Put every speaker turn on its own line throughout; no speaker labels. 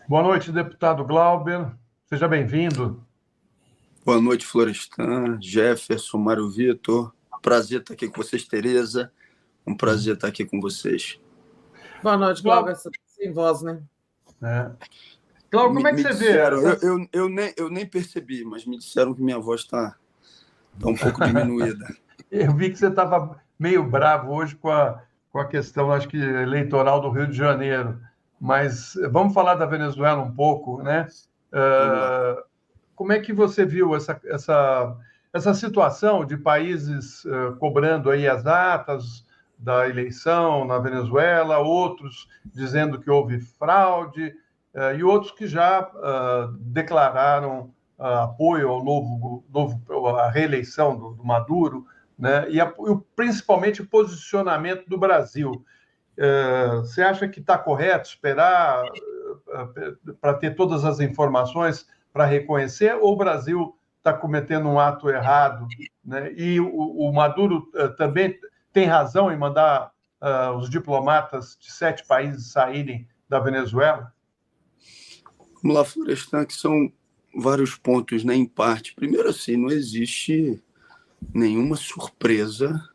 Boa noite, deputado Glauber. Seja bem-vindo.
Boa noite, Florestan, Jefferson, Mário Vitor. Prazer estar aqui com vocês, Tereza. Um prazer estar aqui com vocês.
Boa noite,
Glauber,
Cláudia. Sem voz, né?
Glauber, como
Me,
é que
me
você vê
disseram,
essa...
eu nem percebi, mas me disseram que minha voz está um pouco diminuída.
Eu vi que você estava meio bravo hoje com a questão, acho que, eleitoral do Rio de Janeiro. Mas vamos falar da Venezuela um pouco, né?
Vamos lá.
Como é que você viu essa situação de países cobrando aí as datas da eleição na Venezuela, outros dizendo que houve fraude, e outros que já declararam apoio ao à reeleição do Maduro, né? Principalmente o posicionamento do Brasil. Você acha que está correto esperar para ter todas as informações para reconhecer, ou o Brasil está cometendo um ato errado, né? E o Maduro também tem razão em mandar os diplomatas de 7 países saírem da Venezuela?
Vamos lá, Florestan, que são vários pontos, né, em parte. Primeiro, assim, não existe nenhuma surpresa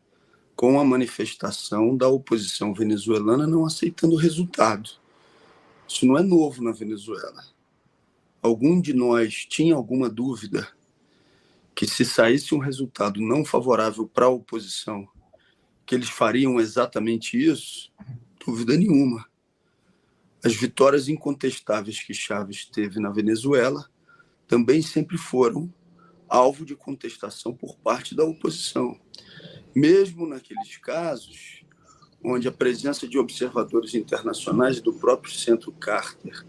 com a manifestação da oposição venezuelana não aceitando o resultado. Isso não é novo na Venezuela. Algum de nós tinha alguma dúvida que se saísse um resultado não favorável para a oposição, que eles fariam exatamente isso? Dúvida nenhuma. As vitórias incontestáveis que Chávez teve na Venezuela também sempre foram alvo de contestação por parte da oposição. Mesmo naqueles casos onde a presença de observadores internacionais do próprio Centro Carter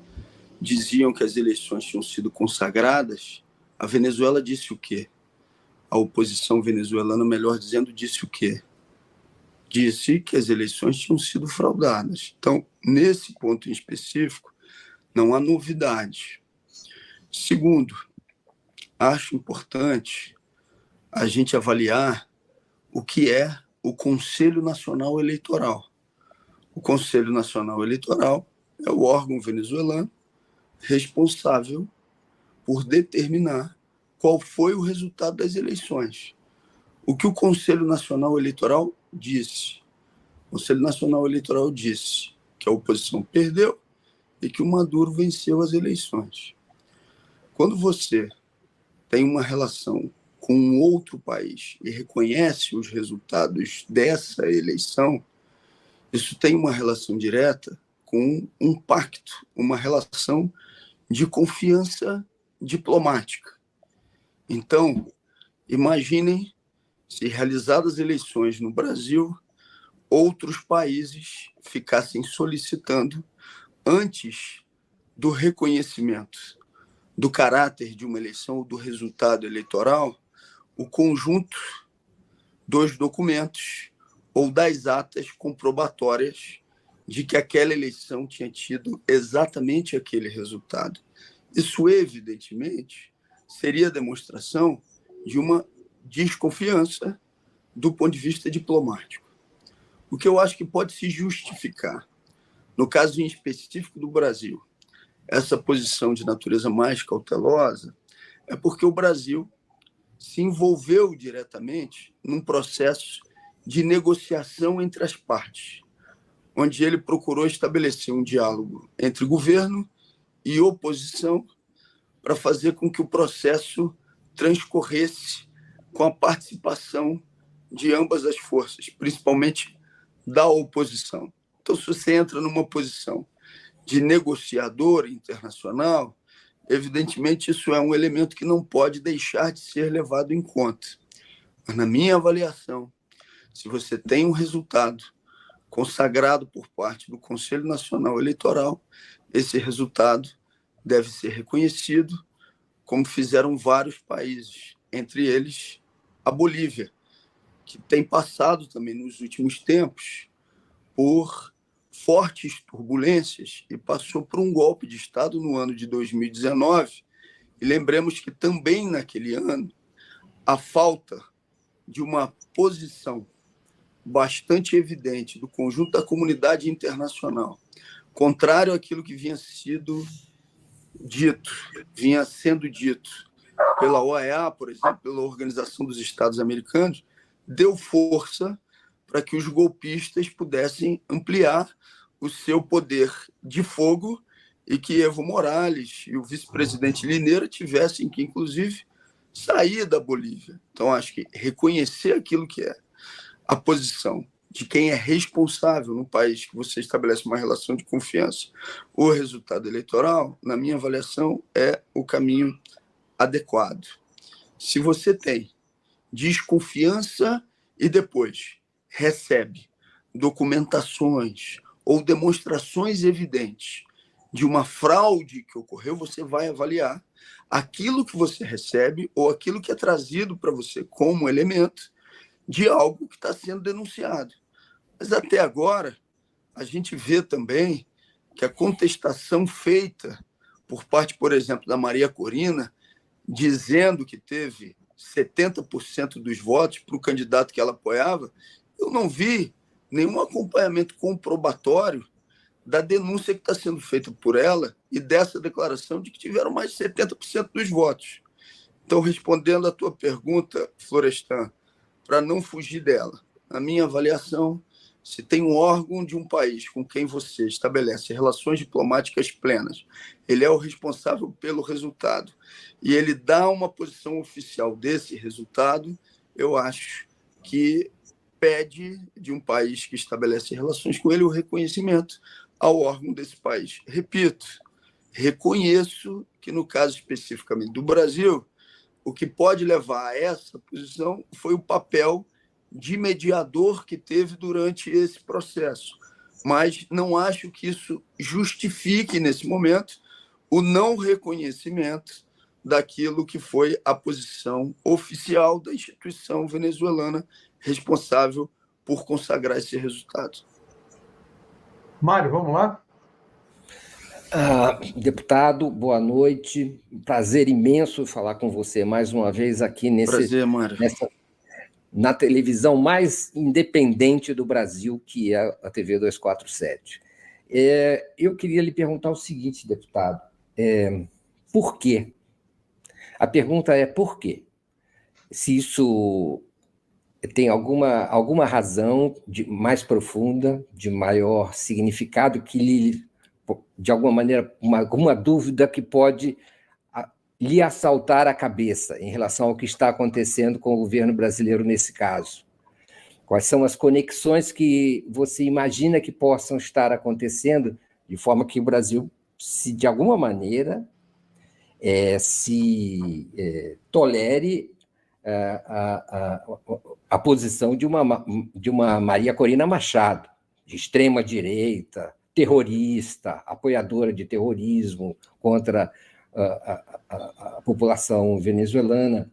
diziam que as eleições tinham sido consagradas, a Venezuela disse o quê? A oposição venezuelana, melhor dizendo, disse o quê? Disse que as eleições tinham sido fraudadas. Então, nesse ponto em específico, não há novidade. Segundo, acho importante a gente avaliar o que é o Conselho Nacional Eleitoral. O Conselho Nacional Eleitoral é o órgão venezuelano responsável por determinar qual foi o resultado das eleições. O que o Conselho Nacional Eleitoral disse? O Conselho Nacional Eleitoral disse que a oposição perdeu e que o Maduro venceu as eleições. Quando você tem uma relação com um outro país e reconhece os resultados dessa eleição, isso tem uma relação direta com um pacto, uma relação de confiança diplomática. Então, imaginem se realizadas eleições no Brasil, outros países ficassem solicitando, antes do reconhecimento do caráter de uma eleição ou do resultado eleitoral, o conjunto dos documentos ou das atas comprobatórias de que aquela eleição tinha tido exatamente aquele resultado. Isso, evidentemente, seria demonstração de uma desconfiança do ponto de vista diplomático. O que eu acho que pode se justificar, no caso em específico do Brasil, essa posição de natureza mais cautelosa, é porque o Brasil se envolveu diretamente num processo de negociação entre as partes, onde ele procurou estabelecer um diálogo entre governo e oposição para fazer com que o processo transcorresse com a participação de ambas as forças, principalmente da oposição. Então, se você entra numa posição de negociador internacional, evidentemente isso é um elemento que não pode deixar de ser levado em conta. Mas, na minha avaliação, se você tem um resultado consagrado por parte do Conselho Nacional Eleitoral, esse resultado deve ser reconhecido, como fizeram vários países, entre eles a Bolívia, que tem passado também nos últimos tempos por fortes turbulências e passou por um golpe de Estado no ano de 2019. E lembremos que também naquele ano, a falta de uma posição bastante evidente do conjunto da comunidade internacional, contrário àquilo que vinha sido vinha sendo dito pela OEA, por exemplo, pela Organização dos Estados Americanos, deu força para que os golpistas pudessem ampliar o seu poder de fogo e que Evo Morales e o vice-presidente Lineira tivessem que, inclusive, sair da Bolívia. Então, acho que reconhecer aquilo que é a posição de quem é responsável no país que você estabelece uma relação de confiança, o resultado eleitoral, na minha avaliação, é o caminho adequado. Se você tem desconfiança e depois recebe documentações ou demonstrações evidentes de uma fraude que ocorreu, você vai avaliar aquilo que você recebe ou aquilo que é trazido para você como elemento de algo que está sendo denunciado. Mas até agora, a gente vê também que a contestação feita por parte, por exemplo, da Maria Corina, dizendo que teve 70% dos votos para o candidato que ela apoiava, eu não vi nenhum acompanhamento comprobatório da denúncia que está sendo feita por ela e dessa declaração de que tiveram mais de 70% dos votos. Então, respondendo à tua pergunta, Florestan, para não fugir dela, na minha avaliação, se tem um órgão de um país com quem você estabelece relações diplomáticas plenas, ele é o responsável pelo resultado, e ele dá uma posição oficial desse resultado, eu acho que pede de um país que estabelece relações com ele o reconhecimento ao órgão desse país. Repito, reconheço que, no caso especificamente do Brasil, o que pode levar a essa posição foi o papel de mediador que teve durante esse processo. Mas não acho que isso justifique, nesse momento, o não reconhecimento daquilo que foi a posição oficial da instituição venezuelana responsável por consagrar esse resultado.
Mário, vamos lá?
Deputado, boa noite. Prazer imenso falar com você mais uma vez aqui
Prazer, Mário.
Na televisão mais independente do Brasil, que é a TV 247. Eu queria lhe perguntar o seguinte, deputado, por quê? A pergunta é por quê? Se isso tem alguma razão mais profunda, de maior significado, que lhe, de alguma maneira, alguma dúvida que pode lhe assaltar a cabeça em relação ao que está acontecendo com o governo brasileiro nesse caso? Quais são as conexões que você imagina que possam estar acontecendo de forma que o Brasil, se de alguma maneira, tolere a posição de uma Maria Corina Machado, de extrema-direita, terrorista, apoiadora de terrorismo contra a população venezuelana.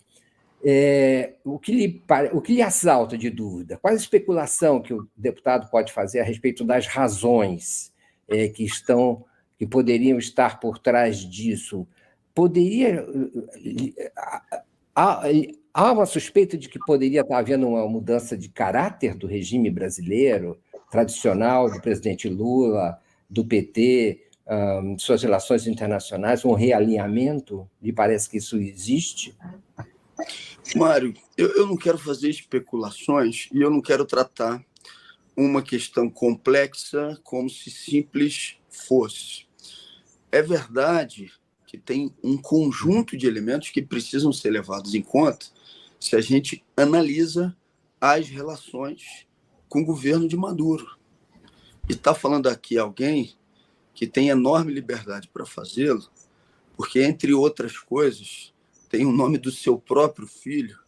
O que lhe assalta de dúvida? Qual a especulação que o deputado pode fazer a respeito das razões que poderiam estar por trás disso? Há uma suspeita de que poderia estar havendo uma mudança de caráter do regime brasileiro, tradicional, do presidente Lula, do PT, suas relações internacionais, um realinhamento? Lhe parece que isso existe?
Mário, eu não quero fazer especulações e eu não quero tratar uma questão complexa como se simples fosse. É verdade que tem um conjunto de elementos que precisam ser levados em conta se a gente analisa as relações com o governo de Maduro. E está falando aqui alguém que tem enorme liberdade para fazê-lo, porque, entre outras coisas, tem o nome do seu próprio filho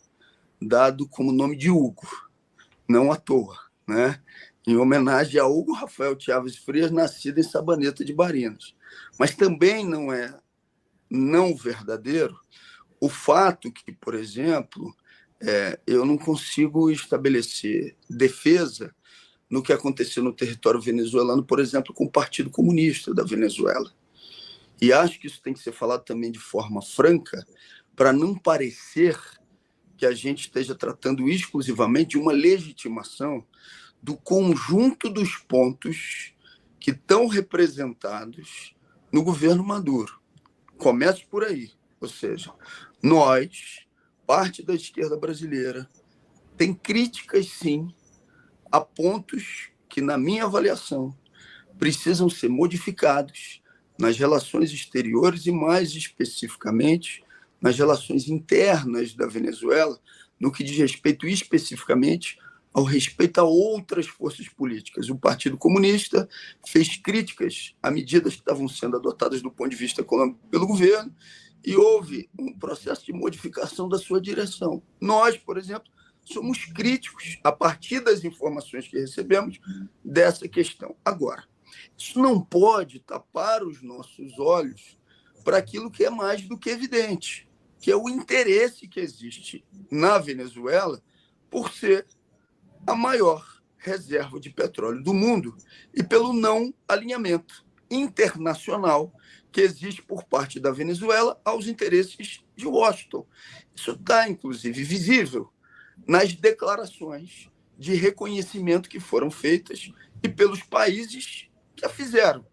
dado como nome de Hugo, não à toa, né? Em homenagem a Hugo Rafael Chávez Frias, nascido em Sabaneta de Barinas. Mas também não é não verdadeiro o fato que, por exemplo, eu não consigo estabelecer defesa no que aconteceu no território venezuelano, por exemplo, com o Partido Comunista da Venezuela. E acho que isso tem que ser falado também de forma franca, para não parecer que a gente esteja tratando exclusivamente de uma legitimação do conjunto dos pontos que estão representados no governo Maduro. Começo por aí. Ou seja, nós, parte da esquerda brasileira, tem críticas, sim, a pontos que, na minha avaliação, precisam ser modificados nas relações exteriores e, mais especificamente, nas relações internas da Venezuela, no que diz respeito especificamente ao respeito a outras forças políticas. O Partido Comunista fez críticas a medidas que estavam sendo adotadas do ponto de vista econômico pelo governo e houve um processo de modificação da sua direção. Nós, por exemplo, somos críticos, a partir das informações que recebemos, dessa questão. Agora, isso não pode tapar os nossos olhos para aquilo que é mais do que evidente, que é o interesse que existe na Venezuela por ser a maior reserva de petróleo do mundo e pelo não alinhamento internacional que existe por parte da Venezuela aos interesses de Washington. Isso está, inclusive, visível nas declarações de reconhecimento que foram feitas e pelos países que a fizeram.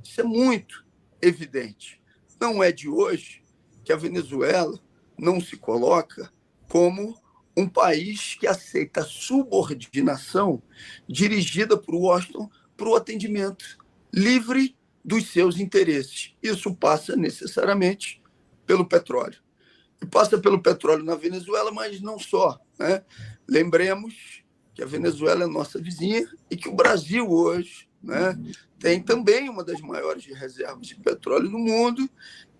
Isso é muito evidente. Não é de hoje que a Venezuela não se coloca como um país que aceita a subordinação dirigida por Washington para o atendimento livre dos seus interesses. Isso passa necessariamente pelo petróleo. E passa pelo petróleo na Venezuela, mas não só, né? Lembremos que a Venezuela é nossa vizinha e que o Brasil hoje, né, tem também uma das maiores reservas de petróleo no mundo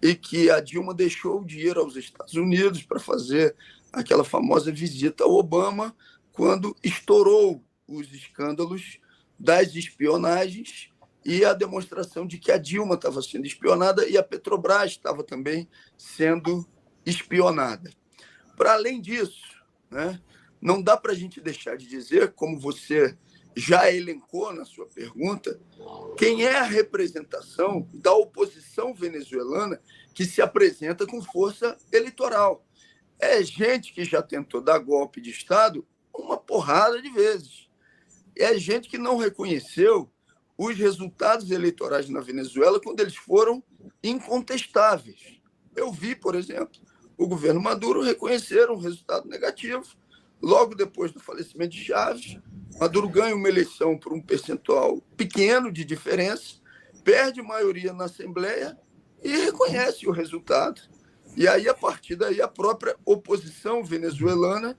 e que a Dilma deixou de ir aos Estados Unidos para fazer aquela famosa visita ao Obama quando estourou os escândalos das espionagens e a demonstração de que a Dilma estava sendo espionada e a Petrobras estava também sendo espionada. Para além disso, né, não dá para a gente deixar de dizer, como você já elencou na sua pergunta, quem é a representação da oposição venezuelana que se apresenta com força eleitoral. É gente que já tentou dar golpe de Estado uma porrada de vezes. É gente que não reconheceu os resultados eleitorais na Venezuela quando eles foram incontestáveis. Eu vi, por exemplo, o governo Maduro reconhecer um resultado negativo. Logo depois do falecimento de Chávez, Maduro ganha uma eleição por um percentual pequeno de diferença, perde maioria na Assembleia e reconhece o resultado. E aí, a partir daí, a própria oposição venezuelana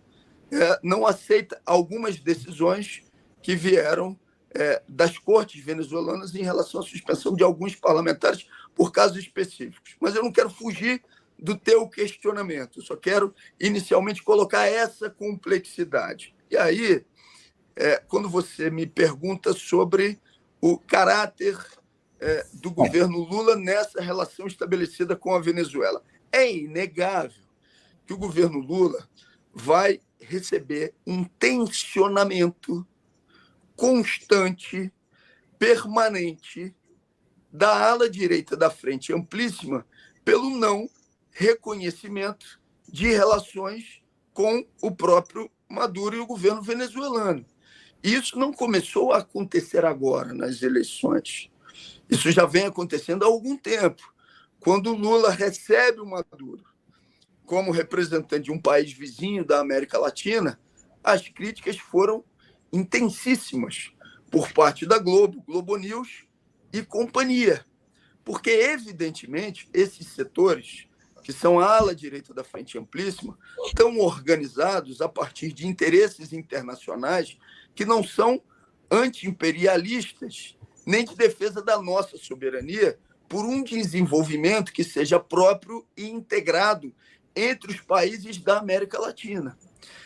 não aceita algumas decisões que vieram das cortes venezuelanas em relação à suspensão de alguns parlamentares por casos específicos. Mas eu não quero fugir do teu questionamento, eu só quero inicialmente colocar essa complexidade. E aí, quando você me pergunta sobre o caráter do governo Lula nessa relação estabelecida com a Venezuela, é inegável que o governo Lula vai receber um tensionamento constante, permanente, da ala direita da Frente Amplíssima pelo não reconhecimento de relações com o próprio Maduro e o governo venezuelano. Isso não começou a acontecer agora nas eleições. Isso já vem acontecendo há algum tempo. Quando o Lula recebe o Maduro como representante de um país vizinho da América Latina, as críticas foram intensíssimas por parte da Globo, Globo News e companhia. Porque, evidentemente, esses setores, que são a ala direita da Frente Amplíssima, estão organizados a partir de interesses internacionais que não são anti-imperialistas, nem de defesa da nossa soberania, por um desenvolvimento que seja próprio e integrado entre os países da América Latina.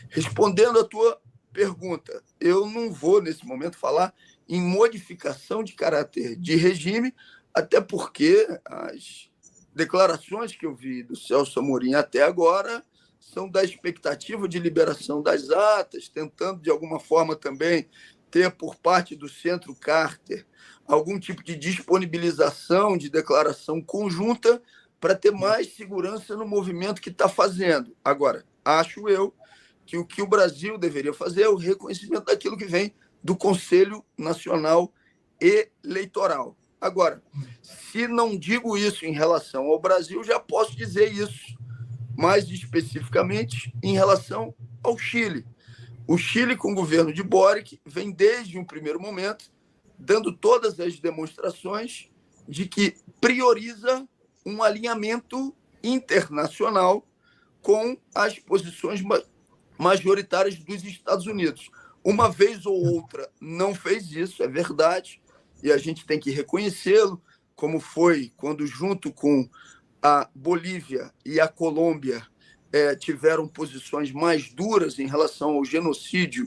Respondendo à tua pergunta, eu não vou, nesse momento, falar em modificação de caráter de regime, até porque as declarações que eu vi do Celso Amorim até agora são da expectativa de liberação das atas, tentando, de alguma forma, também ter, por parte do Centro Carter, algum tipo de disponibilização de declaração conjunta para ter mais segurança no movimento que está fazendo. Agora, acho eu que o que o Brasil deveria fazer é o reconhecimento daquilo que vem do Conselho Nacional Eleitoral. Agora, se não digo isso em relação ao Brasil, já posso dizer isso mais especificamente em relação ao Chile. O Chile, com o governo de Boric, vem desde um primeiro momento dando todas as demonstrações de que prioriza um alinhamento internacional com as posições majoritárias dos Estados Unidos. Uma vez ou outra não fez isso, é verdade, e a gente tem que reconhecê-lo, como foi quando, junto com a Bolívia e a Colômbia, tiveram posições mais duras em relação ao genocídio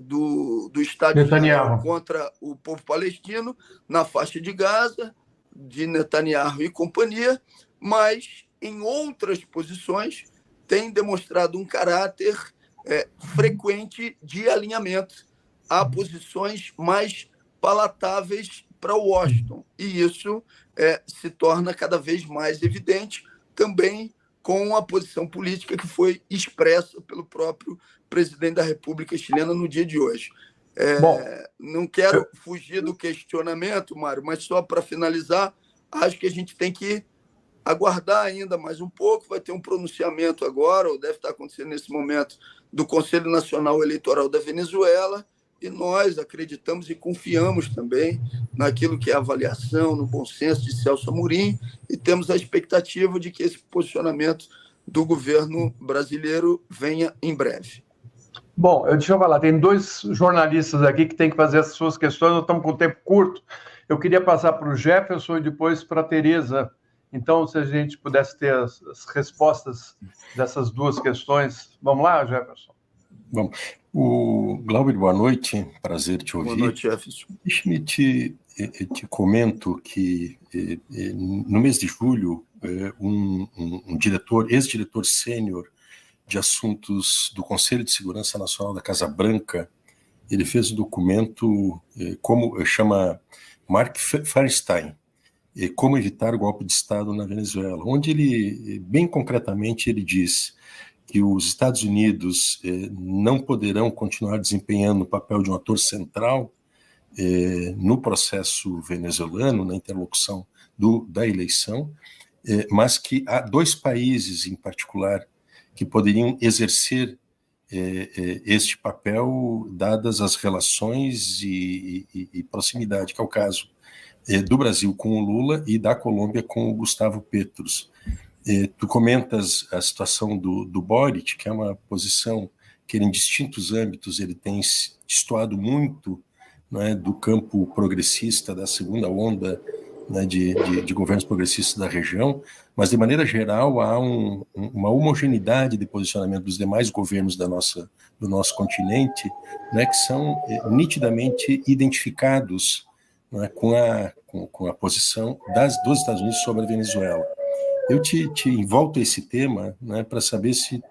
do Estado de Israel contra o povo palestino na faixa de Gaza, de Netanyahu e companhia, mas em outras posições tem demonstrado um caráter frequente de alinhamento a posições mais palatáveis para Washington. E isso se torna cada vez mais evidente também com a posição política que foi expressa pelo próprio presidente da República Chilena no dia de hoje. Não quero fugir do questionamento, Mário, mas só para finalizar, acho que a gente tem que aguardar ainda mais um pouco. Vai ter um pronunciamento agora, ou deve estar acontecendo nesse momento, do Conselho Nacional Eleitoral da Venezuela, e nós acreditamos e confiamos também naquilo que é a avaliação, no bom senso de Celso Amorim, e temos a expectativa de que esse posicionamento do governo brasileiro venha em breve.
Bom, deixa eu falar, tem dois jornalistas aqui que têm que fazer as suas questões, nós estamos com um tempo curto. Eu queria passar para o Jefferson e depois para a Tereza. Então, se a gente pudesse ter as respostas dessas duas questões. Vamos lá, Jefferson?
Vamos. O Glauber, boa noite, prazer te ouvir.
Boa noite, Jefferson.
Deixa-me te comento que no mês de julho, um ex-diretor sênior de assuntos do Conselho de Segurança Nacional da Casa Branca, ele fez um documento, como chama Mark Feinstein, Como Evitar o Golpe de Estado na Venezuela, onde ele, bem concretamente, ele diz que os Estados Unidos não poderão continuar desempenhando o papel de um ator central no processo venezuelano, na interlocução da eleição, mas que há dois países em particular que poderiam exercer este papel, dadas as relações e proximidade, que é o caso do Brasil com o Lula e da Colômbia com o Gustavo Petro. Tu comentas a situação do Boric, que é uma posição que ele, em distintos âmbitos ele tem destoado muito, né, do campo progressista, da segunda onda, né, de governos progressistas da região, mas de maneira geral há uma homogeneidade de posicionamento dos demais governos do nosso continente, né, que são nitidamente identificados, né, com a posição dos Estados Unidos sobre a Venezuela. Eu te volto a esse tema, né, para saber se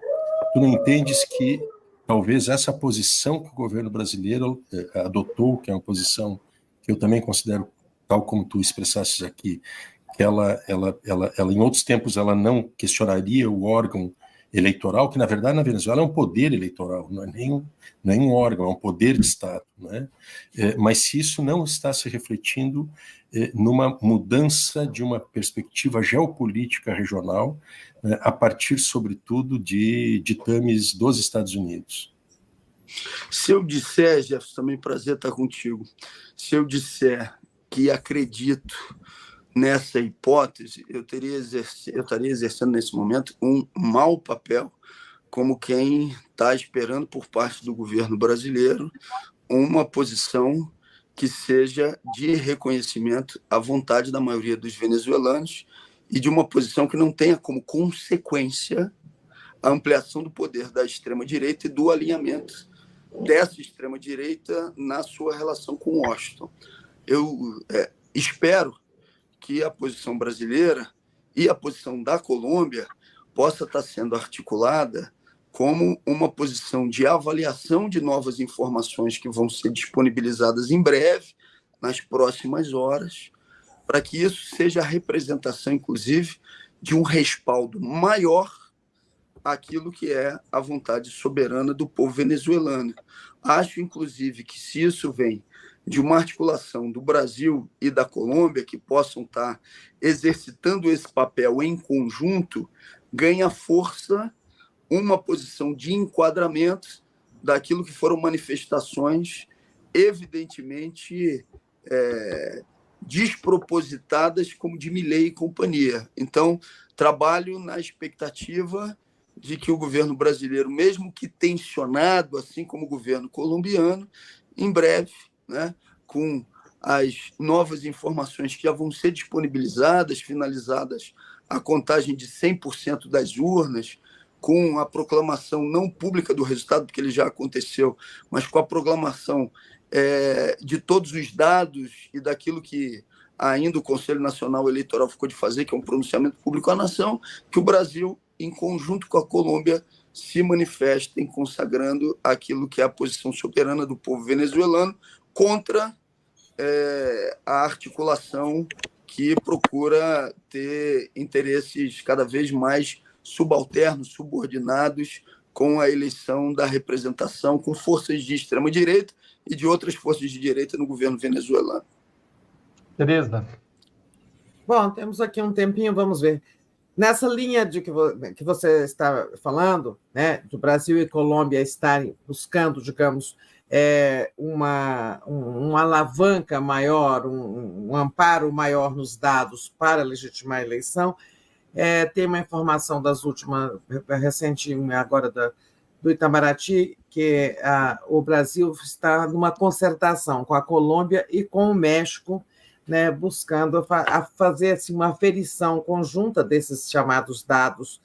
tu não entendes que talvez essa posição que o governo brasileiro adotou, que é uma posição que eu também considero, tal como tu expressasses aqui, que ela em outros tempos ela não questionaria o órgão eleitoral, que na verdade na Venezuela é um poder eleitoral, não é nem um órgão, é um poder de Estado, né? Mas se isso não está se refletindo numa mudança de uma perspectiva geopolítica regional, né, a partir, sobretudo, de ditames dos Estados Unidos.
Se eu disser, Jefferson, também prazer estar contigo, se eu disser que acredito nessa hipótese, eu estaria exercendo nesse momento um mau papel, como quem está esperando por parte do governo brasileiro uma posição que seja de reconhecimento à vontade da maioria dos venezuelanos e de uma posição que não tenha como consequência a ampliação do poder da extrema-direita e do alinhamento dessa extrema-direita na sua relação com Washington. Eu espero que a posição brasileira e a posição da Colômbia possa estar sendo articulada como uma posição de avaliação de novas informações que vão ser disponibilizadas em breve, nas próximas horas, para que isso seja a representação, inclusive, de um respaldo maior àquilo que é a vontade soberana do povo venezuelano. Acho, inclusive, que se isso vem de uma articulação do Brasil e da Colômbia, que possam estar exercitando esse papel em conjunto, ganha força uma posição de enquadramento daquilo que foram manifestações evidentemente despropositadas, como de Milei e companhia. Então, trabalho na expectativa de que o governo brasileiro, mesmo que tensionado, assim como o governo colombiano, em breve, né, com as novas informações que já vão ser disponibilizadas, finalizadas a contagem de 100% das urnas, com a proclamação não pública do resultado, porque ele já aconteceu, mas com a proclamação de todos os dados e daquilo que ainda o Conselho Nacional Eleitoral ficou de fazer, que é um pronunciamento público à nação, que o Brasil, em conjunto com a Colômbia, se manifestem consagrando aquilo que é a posição soberana do povo venezuelano contra a articulação que procura ter interesses cada vez mais subalternos, subordinados com a eleição da representação com forças de extrema-direita e de outras forças de direita no governo venezuelano.
Tereza.
Bom, temos aqui um tempinho, vamos ver. Nessa linha de que você está falando, né, do Brasil e Colômbia estarem buscando, digamos, uma alavanca maior, um amparo maior nos dados para legitimar a eleição, tem uma informação das últimas, recente agora do Itamaraty, que o Brasil está numa concertação com a Colômbia e com o México, né, buscando fazer assim, uma aferição conjunta desses chamados dados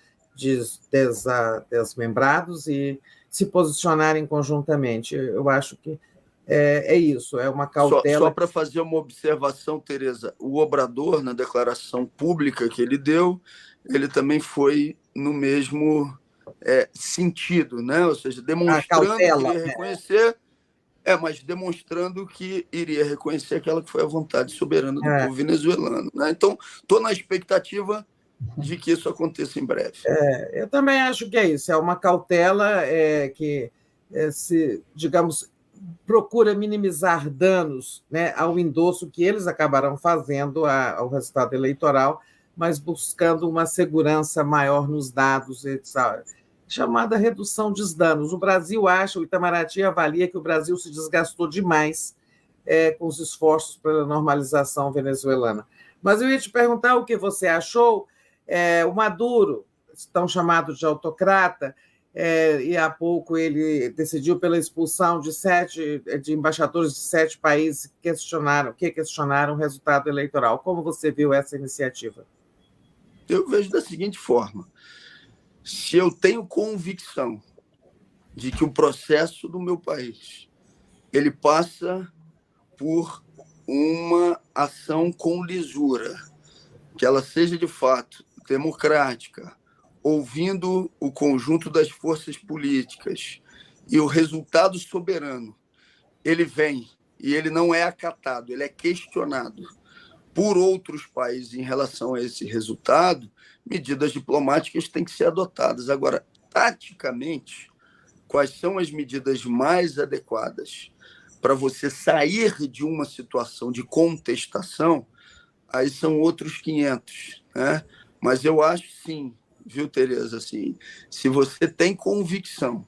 desmembrados e se posicionarem conjuntamente. Eu acho que é isso, é uma cautela.
Só para fazer uma observação, Tereza, o Obrador, na declaração pública que ele deu, ele também foi no mesmo sentido, né? Ou seja, demonstrando que iria reconhecer, mas demonstrando que iria reconhecer aquela que foi a vontade soberana do povo venezuelano. Né? Então, estou na expectativa de que isso aconteça em breve.
Eu também acho que é isso, é uma cautela que, digamos, procura minimizar danos, né, ao endosso que eles acabarão fazendo ao resultado eleitoral, mas buscando uma segurança maior nos dados, chamada redução dos danos. O Brasil o Itamaraty avalia que o Brasil se desgastou demais com os esforços pela normalização venezuelana. Mas eu ia te perguntar o que você achou. O Maduro, tão chamado de autocrata, e há pouco ele decidiu pela expulsão de embaixadores de 7 países que questionaram o resultado eleitoral. Como você viu essa iniciativa?
Eu vejo da seguinte forma: se eu tenho convicção de que o processo do meu país ele passa por uma ação com lisura, que ela seja de fato democrática, ouvindo o conjunto das forças políticas, e o resultado soberano, ele vem e ele não é acatado, ele é questionado por outros países em relação a esse resultado, medidas diplomáticas têm que ser adotadas. Agora, taticamente, quais são as medidas mais adequadas para você sair de uma situação de contestação? Aí são outros 500, né? Mas eu acho sim, viu, Tereza, assim, se você tem convicção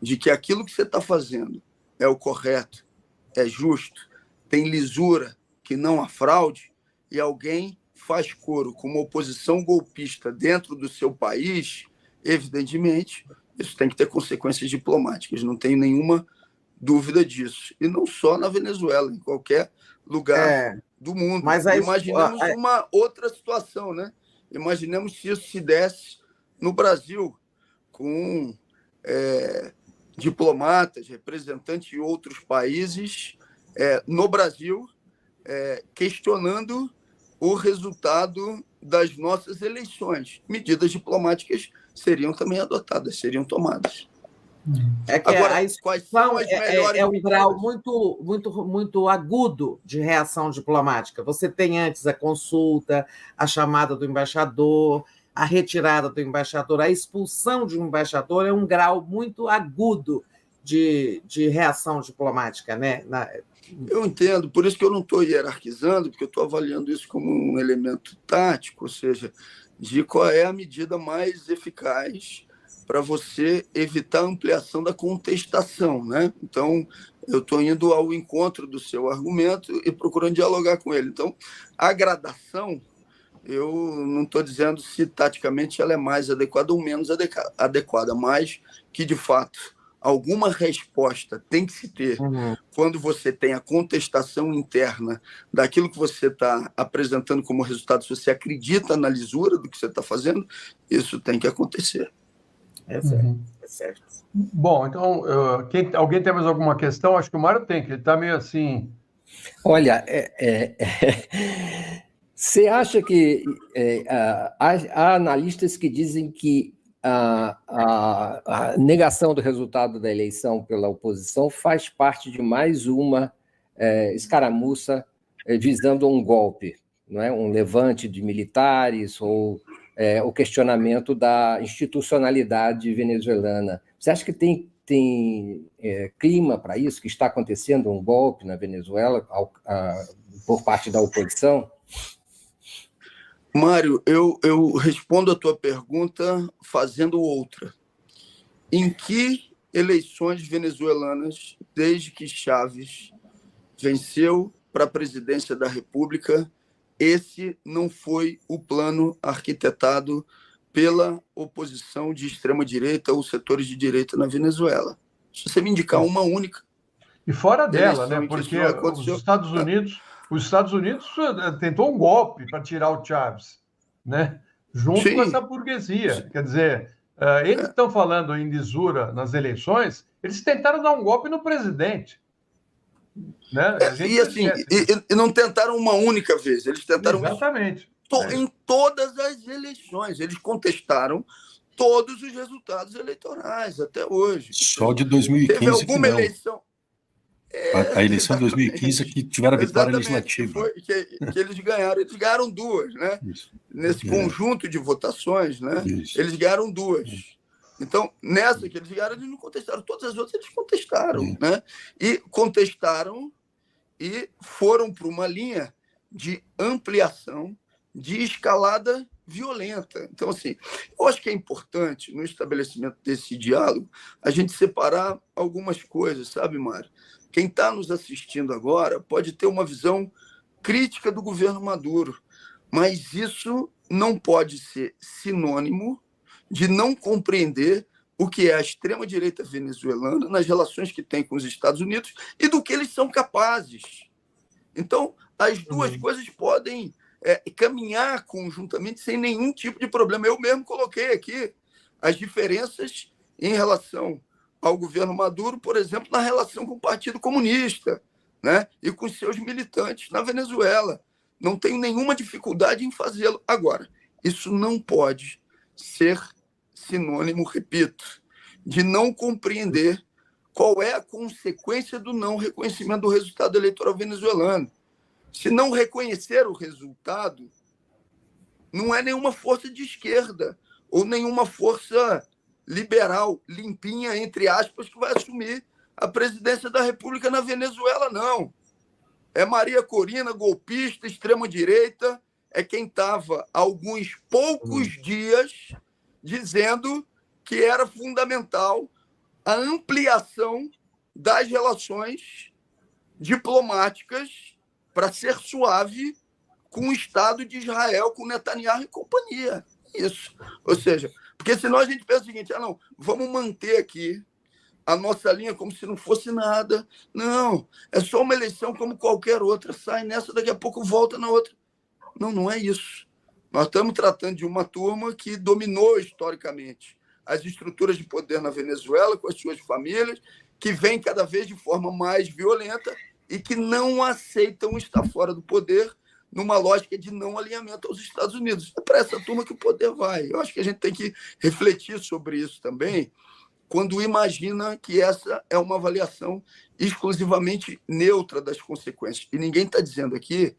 de que aquilo que você está fazendo é o correto, é justo, tem lisura, que não há fraude, e alguém faz coro com uma oposição golpista dentro do seu país, evidentemente, isso tem que ter consequências diplomáticas, não tenho nenhuma dúvida disso. E não só na Venezuela, em qualquer lugar do mundo. Mas imaginemos uma outra situação, né? Imaginemos se isso se desse no Brasil, com diplomatas, representantes de outros países, no Brasil, questionando o resultado das nossas eleições. Medidas diplomáticas seriam também adotadas, seriam tomadas.
Agora, quais são as melhores um grau muito agudo de reação diplomática. Você tem antes a consulta, a chamada do embaixador, a retirada do embaixador, a expulsão de um embaixador é um grau muito agudo de reação diplomática, né?
Eu entendo, por isso que eu não estou hierarquizando, porque eu estou avaliando isso como um elemento tático, ou seja, de qual é a medida mais eficaz para você evitar a ampliação da contestação, né? Então, eu estou indo ao encontro do seu argumento e procurando dialogar com ele. Então, a gradação, eu não estou dizendo se taticamente ela é mais adequada ou menos adequada, mas que, de fato, alguma resposta tem que se ter quando você tem a contestação interna daquilo que você está apresentando como resultado, se você acredita na lisura do que você está fazendo, isso tem que acontecer.
É certo, é certo.
Bom, então, alguém tem mais alguma questão? Acho que o Mário tem, que ele está meio assim...
Olha, você acha que há analistas que dizem que a negação do resultado da eleição pela oposição faz parte de mais uma escaramuça visando um golpe, não é? Um levante de militares ou o questionamento da institucionalidade venezuelana. Você acha que tem clima para isso, que está acontecendo um golpe na Venezuela por parte da oposição?
Mário, eu respondo a tua pergunta fazendo outra. Em que eleições venezuelanas, desde que Chávez venceu para a presidência da República, esse não foi o plano arquitetado pela oposição de extrema-direita ou setores de direita na Venezuela? Se você me indicar uma única.
E fora dela, né? Porque os Estados Unidos tentou um golpe para tirar o Chávez, né? Junto com essa burguesia. Quer dizer, eles estão falando em lisura nas eleições, eles tentaram dar um golpe no presidente. Né?
E não tentaram uma única vez, eles tentaram
exatamente.
Em todas as eleições. Eles contestaram todos os resultados eleitorais até hoje.
Só de 2015
teve alguma
que não.
Eleição.
A eleição de 2015 que tiveram a vitória legislativa.
Que eles ganharam duas, né?
Isso.
Nesse conjunto de votações, né? Eles ganharam duas. Então, nessa que eles ganharam, eles não contestaram. Todas as outras eles contestaram, né? E contestaram e foram para uma linha de ampliação, de escalada violenta. Então, assim, eu acho que é importante, no estabelecimento desse diálogo, a gente separar algumas coisas, sabe, Mário? Quem está nos assistindo agora pode ter uma visão crítica do governo Maduro, mas isso não pode ser sinônimo de não compreender o que é a extrema-direita venezuelana nas relações que tem com os Estados Unidos e do que eles são capazes. Então, as duas coisas podem caminhar conjuntamente sem nenhum tipo de problema. Eu mesmo coloquei aqui as diferenças em relação ao governo Maduro, por exemplo, na relação com o Partido Comunista, né? E com seus militantes na Venezuela. Não tenho nenhuma dificuldade em fazê-lo. Agora, isso não pode ser sinônimo, repito, de não compreender qual é a consequência do não reconhecimento do resultado eleitoral venezuelano. Se não reconhecer o resultado, não é nenhuma força de esquerda ou nenhuma força liberal, limpinha, entre aspas, que vai assumir a presidência da República na Venezuela, não. É Maria Corina, golpista, extrema-direita, é quem estava há alguns poucos dias dizendo que era fundamental a ampliação das relações diplomáticas para ser suave com o Estado de Israel, com Netanyahu e companhia. Isso. Ou seja, porque senão a gente pensa o seguinte, não, vamos manter aqui a nossa linha como se não fosse nada. Não, é só uma eleição como qualquer outra. Sai nessa, daqui a pouco volta na outra. Não, não é isso. Nós estamos tratando de uma turma que dominou historicamente as estruturas de poder na Venezuela, com as suas famílias, que vem cada vez de forma mais violenta e que não aceitam estar fora do poder numa lógica de não alinhamento aos Estados Unidos. É para essa turma que o poder vai. Eu acho que a gente tem que refletir sobre isso também, quando imagina que essa é uma avaliação exclusivamente neutra das consequências. E ninguém está dizendo aqui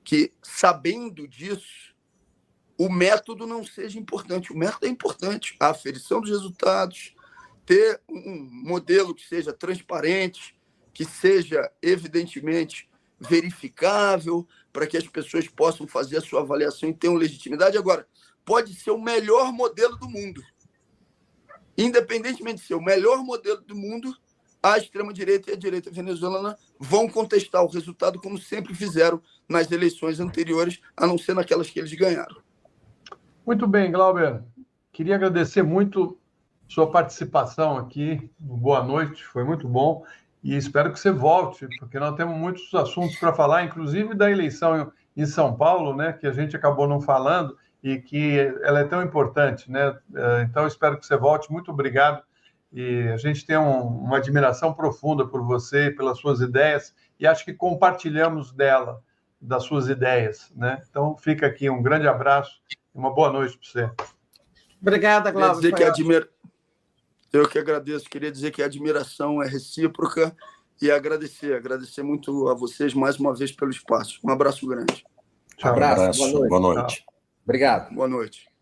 que, sabendo disso, o método não seja importante. O método é importante. A aferição dos resultados, ter um modelo que seja transparente, que seja evidentemente verificável, para que as pessoas possam fazer a sua avaliação e tenham legitimidade. Agora, pode ser o melhor modelo do mundo. Independentemente de ser o melhor modelo do mundo, a extrema-direita e a direita venezuelana vão contestar o resultado, como sempre fizeram nas eleições anteriores, a não ser naquelas que eles ganharam.
Muito bem, Glauber. Queria agradecer muito sua participação aqui no Boa Noite, foi muito bom, e espero que você volte, porque nós temos muitos assuntos para falar, inclusive da eleição em São Paulo, né, que a gente acabou não falando, e que ela é tão importante, né? Então, espero que você volte. Muito obrigado. E a gente tem uma admiração profunda por você, pelas suas ideias, e acho que compartilhamos das suas ideias, né? Então, fica aqui um grande abraço e uma boa noite para você.
Obrigada, Glauber.
Eu que agradeço. Queria dizer que a admiração é recíproca e agradecer muito a vocês mais uma vez pelo espaço. Um abraço grande.
Tchau. Boa noite.
Obrigado.
Boa noite.